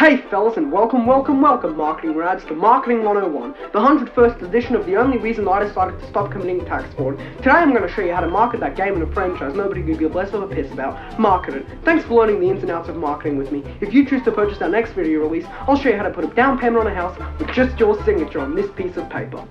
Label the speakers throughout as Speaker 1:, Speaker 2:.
Speaker 1: Hey fellas, and welcome marketing rads to Marketing 101, the 101st edition of the only reason I decided to stop committing tax fraud. Today I'm going to show you how to market that game in a franchise nobody could give less of a piss about. Market it. Thanks for learning the ins and outs of marketing with me. If you choose to purchase our next video release, I'll show you how to put a down payment on a house with just your signature on this piece of paper.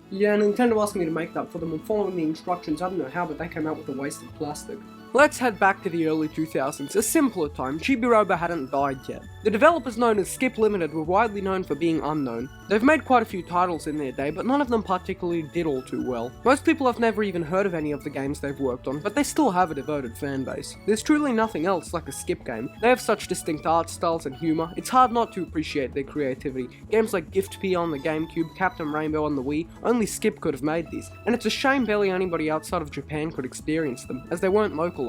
Speaker 1: Yeah, Nintendo asked me to make that for them, and following the instructions, I don't know how, but they came out with a waste of plastic. Let's head back to the early 2000s, a simpler time. Chibi-Robo hadn't died yet. The developers known as Skip Limited were widely known for being unknown. They've made quite a few titles in their day, but none of them particularly did all too well. Most people have never even heard of any of the games they've worked on, but they still have a devoted fan base. There's truly nothing else like a Skip game. They have such distinct art styles and humor, it's hard not to appreciate their creativity. Games like Gift P on the GameCube, Captain Rainbow on the Wii, only Skip could have made these, and it's a shame barely anybody outside of Japan could experience them, as they weren't localized.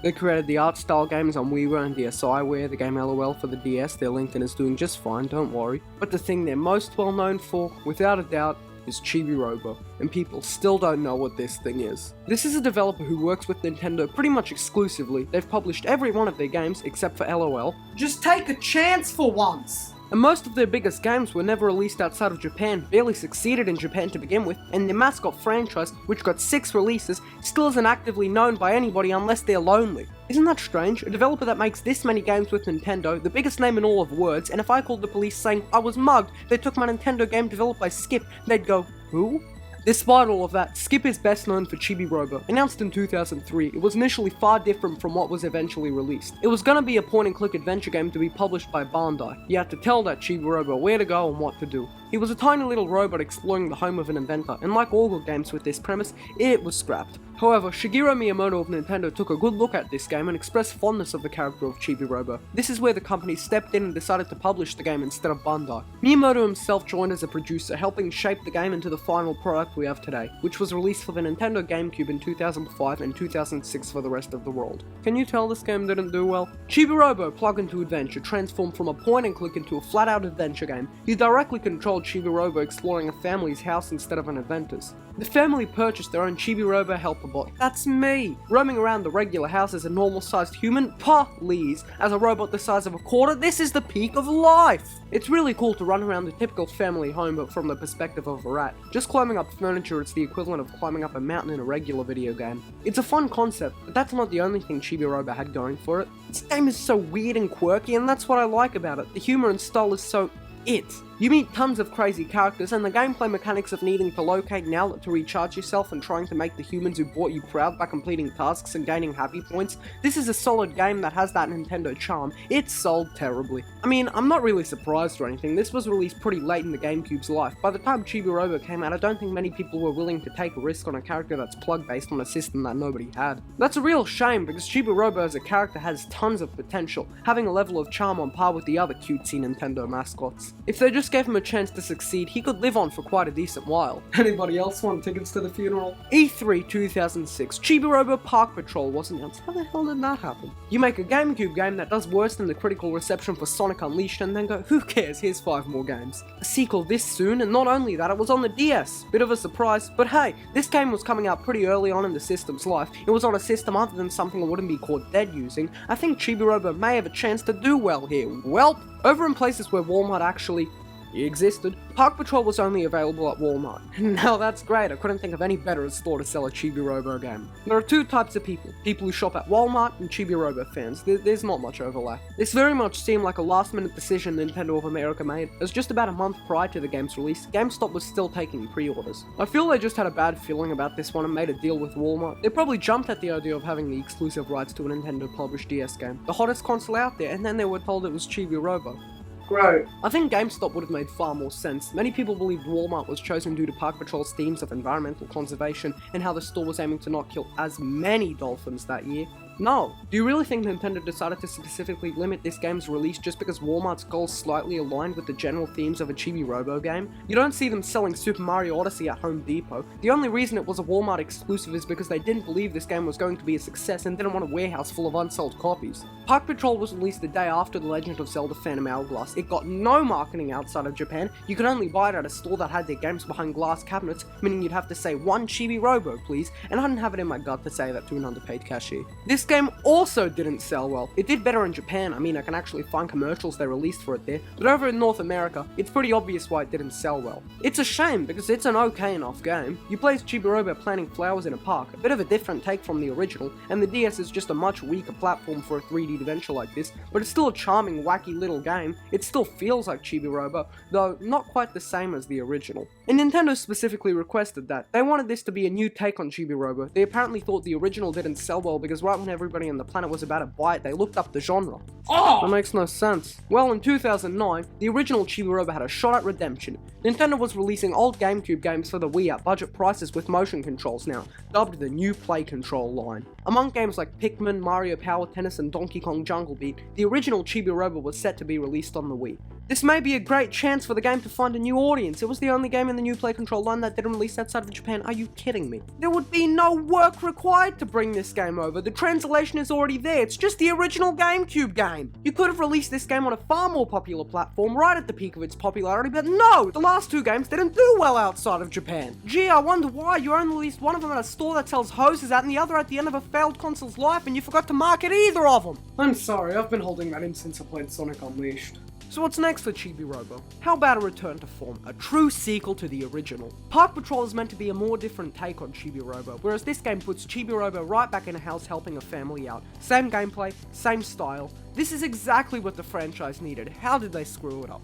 Speaker 1: They created the art style games on WiiWare and DSiWare, the game LOL for the DS, their LinkedIn is doing just fine, don't worry. But the thing they're most well known for, without a doubt, is Chibi-Robo, and people still don't know what this thing is. This is a developer who works with Nintendo pretty much exclusively. They've published every one of their games except for LOL.
Speaker 2: Just take a chance for once!
Speaker 1: And most of their biggest games were never released outside of Japan, barely succeeded in Japan to begin with, and their mascot franchise, which got 6 releases, still isn't actively known by anybody unless they're lonely. Isn't that strange? A developer that makes this many games with Nintendo, the biggest name in all of words, and if I called the police saying I was mugged, they took my Nintendo game developed by Skip, they'd go, who? Despite all of that, Skip is best known for Chibi-Robo. Announced in 2003, it was initially far different from what was eventually released. It was gonna be a point-and-click adventure game to be published by Bandai. You had to tell that Chibi-Robo where to go and what to do. He was a tiny little robot exploring the home of an inventor, and like all good games with this premise, it was scrapped. However, Shigeru Miyamoto of Nintendo took a good look at this game and expressed fondness of the character of Chibi-Robo. This is where the company stepped in and decided to publish the game instead of Bandai. Miyamoto himself joined as a producer, helping shape the game into the final product we have today, which was released for the Nintendo GameCube in 2005 and 2006 for the rest of the world. Can you tell this game didn't do well? Chibi-Robo Plug into Adventure transformed from a point-and-click into a flat-out adventure game. You directly controlled Chibi-Robo exploring a family's house instead of an inventor's. The family purchased their own Chibi-Robo helper bot. That's me! Roaming around the regular house as a normal-sized human? Please! As a robot the size of a quarter, this is the peak of life! It's really cool to run around the typical family home but from the perspective of a rat. Just climbing up furniture is the equivalent of climbing up a mountain in a regular video game. It's a fun concept, but that's not the only thing Chibi-Robo had going for it. This game is so weird and quirky, and that's what I like about it. The humor and style is so it. You meet tons of crazy characters, and the gameplay mechanics of needing to locate an outlet to recharge yourself and trying to make the humans who bought you proud by completing tasks and gaining happy points. This is a solid game that has that Nintendo charm. It sold terribly. I mean, I'm not really surprised or anything. This was released pretty late in the GameCube's life. By the time Chibi-Robo came out, I don't think many people were willing to take a risk on a character that's plug based on a system that nobody had. That's a real shame because Chibi-Robo as a character has tons of potential, having a level of charm on par with the other cutesy Nintendo mascots. If they just gave him a chance to succeed, he could live on for quite a decent while. Anybody else want tickets to the funeral? E3 2006, Chibi-Robo Park Patrol was announced. How the hell did that happen? You make a GameCube game that does worse than the critical reception for Sonic Unleashed and then go, who cares, here's 5 more games. A sequel this soon, and not only that, it was on the DS. Bit of a surprise, but hey, this game was coming out pretty early on in the system's life. It was on a system other than something that wouldn't be caught dead using. I think Chibi-Robo may have a chance to do well here. Welp! Over in places where Walmart actually existed, Park Patrol was only available at Walmart. Now that's great, I couldn't think of any better store to sell a Chibi-Robo game. There are 2 types of people who shop at Walmart and Chibi-Robo fans. There's not much overlap. This very much seemed like a last-minute decision Nintendo of America made, as just about a month prior to the game's release, GameStop was still taking pre-orders. I feel they just had a bad feeling about this one and made a deal with Walmart. They probably jumped at the idea of having the exclusive rights to a Nintendo-published DS game, the hottest console out there, and then they were told it was Chibi-Robo.
Speaker 2: Great.
Speaker 1: I think GameStop would have made far more sense. Many people believed Walmart was chosen due to Park Patrol's themes of environmental conservation and how the store was aiming to not kill as many dolphins that year. No. Do you really think Nintendo decided to specifically limit this game's release just because Walmart's goals slightly aligned with the general themes of a Chibi-Robo game? You don't see them selling Super Mario Odyssey at Home Depot. The only reason it was a Walmart exclusive is because they didn't believe this game was going to be a success and didn't want a warehouse full of unsold copies. Park Patrol was released the day after The Legend of Zelda Phantom Hourglass. It got no marketing outside of Japan. You could only buy it at a store that had their games behind glass cabinets, meaning you'd have to say 1 Chibi-Robo please, and I didn't have it in my gut to say that to an underpaid cashier. This game also didn't sell well. It did better in Japan. I mean, I can actually find commercials they released for it there, but over in North America, it's pretty obvious why it didn't sell well. It's a shame, because it's an okay enough game. You play as Chibi-Robo planting flowers in a park, a bit of a different take from the original, and the DS is just a much weaker platform for a 3D adventure like this, but it's still a charming, wacky little game. It still feels like Chibi-Robo, though not quite the same as the original. And Nintendo specifically requested that. They wanted this to be a new take on Chibi-Robo. They apparently thought the original didn't sell well because right when everybody on the planet was about to buy it, they looked up the genre.
Speaker 2: Oh!
Speaker 1: That makes no sense. Well, in 2009, the original Chibi-Robo had a shot at redemption. Nintendo was releasing old GameCube games for the Wii at budget prices with motion controls now, dubbed the New Play Control line. Among games like Pikmin, Mario Power Tennis, and Donkey Kong Jungle Beat, the original Chibi-Robo was set to be released on the Wii. This may be a great chance for the game to find a new audience. It was the only game in the New Play Control line that didn't release outside of Japan. Are you kidding me? There would be no work required to bring this game over. The translation is already there. It's just the original GameCube game. You could have released this game on a far more popular platform right at the peak of its popularity, but no! The last two games didn't do well outside of Japan. Gee, I wonder why. You only released one of them at a store that sells hoses out and the other at the end of a failed console's life, and you forgot to market either of them.
Speaker 2: I'm sorry, I've been holding that in since I played Sonic Unleashed.
Speaker 1: So what's next for Chibi-Robo? How about a return to form, a true sequel to the original? Park Patrol is meant to be a more different take on Chibi-Robo, whereas this game puts Chibi-Robo right back in a house helping a family out. Same gameplay, same style. This is exactly what the franchise needed. How did they screw it up?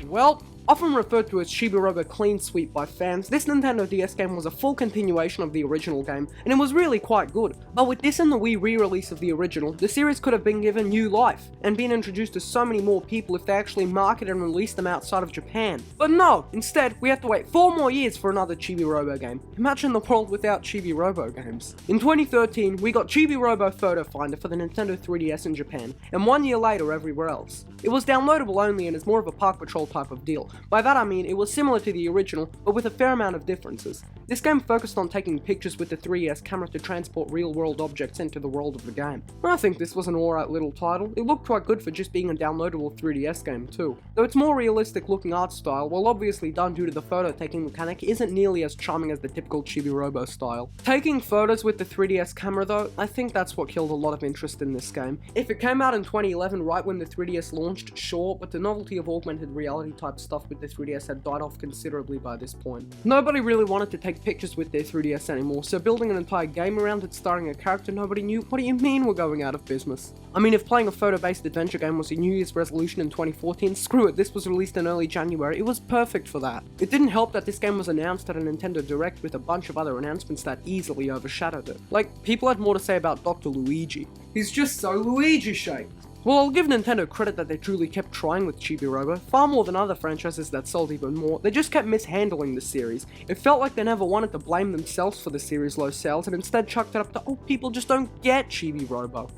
Speaker 1: Well, often referred to as Chibi-Robo Clean Sweep by fans, this Nintendo DS game was a full continuation of the original game, and it was really quite good. But with this and the Wii re-release of the original, the series could have been given new life, and been introduced to so many more people if they actually marketed and released them outside of Japan. But no, instead, we have to wait 4 more years for another Chibi-Robo game. Imagine the world without Chibi-Robo games. In 2013, we got Chibi-Robo Photo Finder for the Nintendo 3DS in Japan, and 1 year later everywhere else. It was downloadable only and is more of a Park Patrol type of deal. By that I mean it was similar to the original, but with a fair amount of differences. This game focused on taking pictures with the 3DS camera to transport real-world objects into the world of the game. I think this was an alright little title. It looked quite good for just being a downloadable 3DS game too. Though its more realistic looking art style, while obviously done due to the photo taking mechanic, isn't nearly as charming as the typical Chibi-Robo style. Taking photos with the 3DS camera though, I think that's what killed a lot of interest in this game. If it came out in 2011 right when the 3DS launched, sure, but the novelty of augmented reality type stuff with the 3DS had died off considerably by this point. Nobody really wanted to take pictures with their 3DS anymore, so building an entire game around it starring a character nobody knew, what do you mean we're going out of business? I mean, if playing a photo-based adventure game was a New Year's resolution in 2014, screw it, this was released in early January, it was perfect for that. It didn't help that this game was announced at a Nintendo Direct with a bunch of other announcements that easily overshadowed it. Like, people had more to say about Dr. Luigi.
Speaker 2: He's just so Luigi-shaped.
Speaker 1: Well, I'll give Nintendo credit that they truly kept trying with Chibi-Robo, far more than other franchises that sold even more. They just kept mishandling the series. It felt like they never wanted to blame themselves for the series' low sales and instead chucked it up to, oh, people just don't get Chibi-Robo.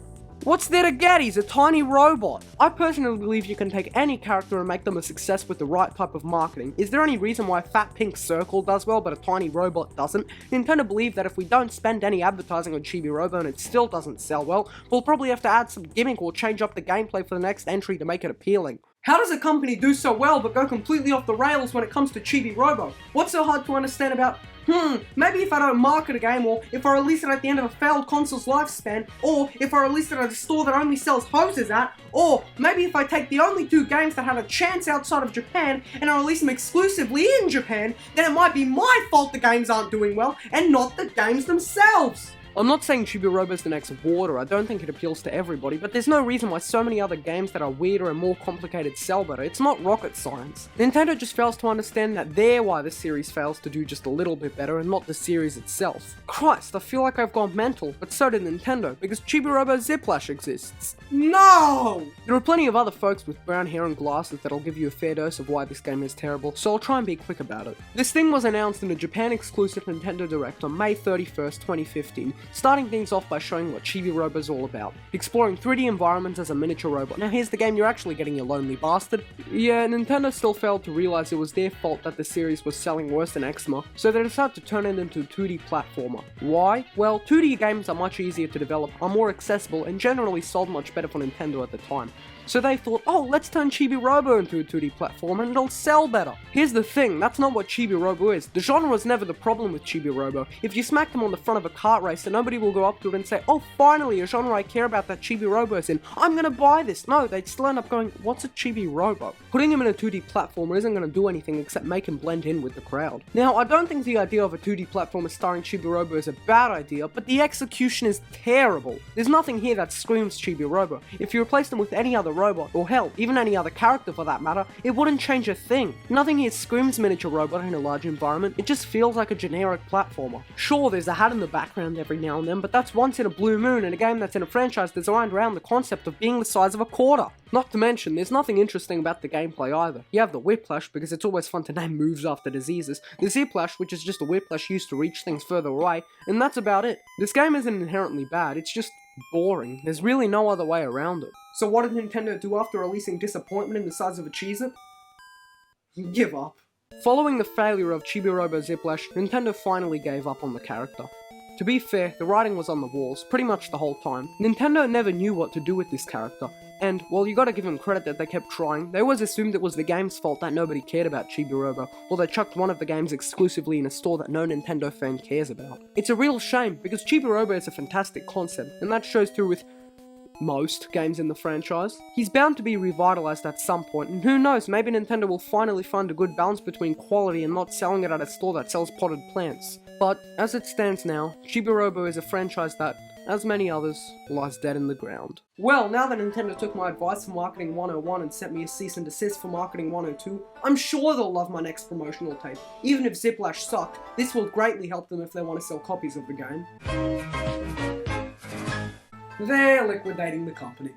Speaker 1: What's there to get? He's a tiny robot. I personally believe you can take any character and make them a success with the right type of marketing. Is there any reason why a fat pink circle does well but a tiny robot doesn't? Nintendo believe that if we don't spend any advertising on Chibi-Robo and it still doesn't sell well, we'll probably have to add some gimmick or change up the gameplay for the next entry to make it appealing.
Speaker 2: How does a company do so well but go completely off the rails when it comes to Chibi-Robo? What's so hard to understand about, maybe if I don't market a game, or if I release it at the end of a failed console's lifespan, or if I release it at a store that only sells hoses at, or maybe if I take the only 2 games that had a chance outside of Japan and I release them exclusively in Japan, then it might be my fault the games aren't doing well and not the games themselves.
Speaker 1: I'm not saying Chibi-Robo is the next Water, I don't think it appeals to everybody, but there's no reason why so many other games that are weirder and more complicated sell better. It's not rocket science. Nintendo just fails to understand that they're why the series fails to do just a little bit better and not the series itself. Christ, I feel like I've gone mental, but so did Nintendo, because Chibi-Robo Ziplash exists.
Speaker 2: No!
Speaker 1: There are plenty of other folks with brown hair and glasses that'll give you a fair dose of why this game is terrible, so I'll try and be quick about it. This thing was announced in a Japan-exclusive Nintendo Direct on May 31st, 2015, starting things off by showing what Chibi-Robo is all about, exploring 3D environments as a miniature robot. Now here's the game you're actually getting, you lonely bastard. Yeah, Nintendo still failed to realize it was their fault that the series was selling worse than Eczema, so they decided to turn it into a 2D platformer. Why? Well, 2D games are much easier to develop, are more accessible, and generally sold much better for Nintendo at the time. So they thought, oh, let's turn Chibi-Robo into a 2D platform and it'll sell better. Here's the thing, that's not what Chibi-Robo is. The genre was never the problem with Chibi-Robo. If you smacked him on the front of a kart race, then nobody will go up to it and say, oh, finally, a genre I care about that Chibi-Robo's in. I'm gonna buy this. No, they'd still end up going, what's a Chibi-Robo? Putting him in a 2D platformer isn't gonna do anything except make him blend in with the crowd. Now, I don't think the idea of a 2D platformer starring Chibi-Robo is a bad idea, but the execution is terrible. There's nothing here that screams Chibi-Robo. If you replace them with any other robot, or hell, even any other character for that matter, it wouldn't change a thing. Nothing here screams miniature robot in a large environment, it just feels like a generic platformer. Sure, there's a hat in the background every now and then, but that's once in a blue moon in a game that's in a franchise designed around the concept of being the size of a quarter. Not to mention, there's nothing interesting about the gameplay either. You have the Whiplash, because it's always fun to name moves after diseases, the Ziplash, which is just a Whiplash used to reach things further away, and that's about it. This game isn't inherently bad, it's just boring. There's really no other way around it.
Speaker 2: So what did Nintendo do after releasing Disappointment in the size of a Cheez-It? Give up.
Speaker 1: Following the failure of Chibi-Robo Ziplash, Nintendo finally gave up on the character. To be fair, the writing was on the walls pretty much the whole time. Nintendo never knew what to do with this character, and while you gotta give them credit that they kept trying, they always assumed it was the game's fault that nobody cared about Chibi-Robo, or they chucked one of the games exclusively in a store that no Nintendo fan cares about. It's a real shame, because Chibi-Robo is a fantastic concept, and that shows through with most games in the franchise. He's bound to be revitalized at some point, and who knows, maybe Nintendo will finally find a good balance between quality and not selling it at a store that sells potted plants. But, as it stands now, Chibi-Robo is a franchise that, as many others, lies dead in the ground.
Speaker 2: Well, now that Nintendo took my advice for Marketing 101 and sent me a cease and desist for Marketing 102, I'm sure they'll love my next promotional tape. Even if Ziplash sucked, this will greatly help them if they want to sell copies of the game. They're liquidating the company.